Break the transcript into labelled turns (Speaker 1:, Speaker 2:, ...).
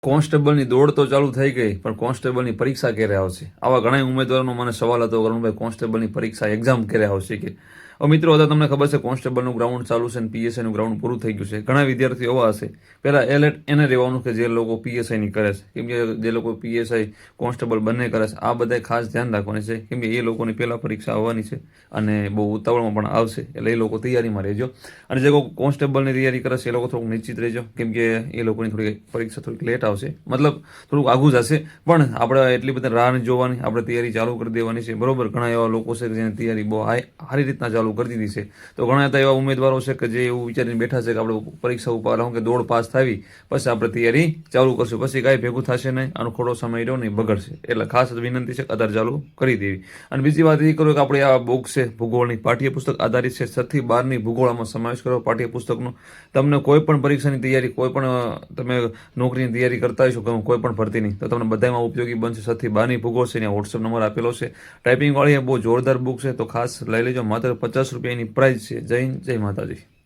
Speaker 1: કોન્સ્ટેબલની દોડ તો ચાલુ થઈ ગઈ, પણ કોન્સ્ટેબલની પરીક્ષા ક્યારે આવશે? આવા ઘણા ઉમેદવારોનો મને સવાલ હતો, અરુણભાઈ કોન્સ્ટેબલની પરીક્ષા એક્ઝામ ક્યારે આવશે કે? હવે મિત્રો, અત્યારે તમને ખબર છે કોન્સ્ટેબલનું ગ્રાઉન્ડ ચાલુ છે અને પીએસઆઈનું ગ્રાઉન્ડ પૂરું થઈ ગયું છે. ઘણા વિદ્યાર્થીઓ એવા હશે, પહેલાં એલર્ટ એને રહેવાનું કે જે લોકો પીએસઆઈની કરે છે, કેમ કે જે લોકો પીએસઆઈ કોન્સ્ટેબલ બંને કરે છે, આ બધાએ ખાસ ધ્યાન રાખવાની છે, કેમ કે એ લોકોની પહેલાં પરીક્ષા આવવાની છે અને બહુ ઉતાવળમાં પણ આવશે, એટલે એ લોકો તૈયારીમાં રહેજો. અને જે લોકો કોન્સ્ટેબલની તૈયારી કરે છે એ લોકો થોડુંક નિશ્ચિત રહેજો, કેમ કે એ લોકોની થોડી પરીક્ષા થોડીક લેટ આવશે, મતલબ થોડુંક આઘું જશે, પણ આપણે એટલી બધી રાહ નથી જોવાની, આપણે તૈયારી ચાલુ કરી દેવાની છે. બરોબર, ઘણા એવા લોકો છે કે જેની તૈયારી બહુ સારી રીતના ચાલુ કરી દીધી છે. તો ઘણા હતા એવા ઉમેદવારો છે કે જે એવું વિચારીને બેઠા છે કે આપણે પરીક્ષા ઉપર કે દોડ પાસ થાવી પછી આપણે તૈયારી ચાલુ કરશું, પછી કાંઈ ભેગું થશે નહીં, આનો ખોટો સમય રહ્યો નહીં, બગડશે. એટલે ખાસ વિનંતી છે કે અત્યારે ચાલુ કરી દેવી. અને બીજી વાત એ કરું કે આપણે આ બુક છે ભૂગોળની પાઠ્યપુસ્તક આધારિત છે, 6 થી 12ની ભૂગોળમાં સમાવેશ કરો પાઠ્યપુસ્તકનો. તમને કોઈ પણ પરીક્ષાની તૈયારી, કોઈ પણ તમે નોકરીની તૈયારી કરતા હશો, કોઈ પણ ભરતીની, તો તમને બધામાં ઉપયોગી બનશે. 6 થી 12ની ભૂગોળ છે, ત્યાં વોટ્સઅપ નંબર આપેલો છે. ટાઈપિંગ વાળી બહુ જોરદાર બુક છે, તો ખાસ લઈ લેજો. માત્ર 50 રૂપિયાની પ્રાઇસ છે. જય હિન્દ, જય માતાજી.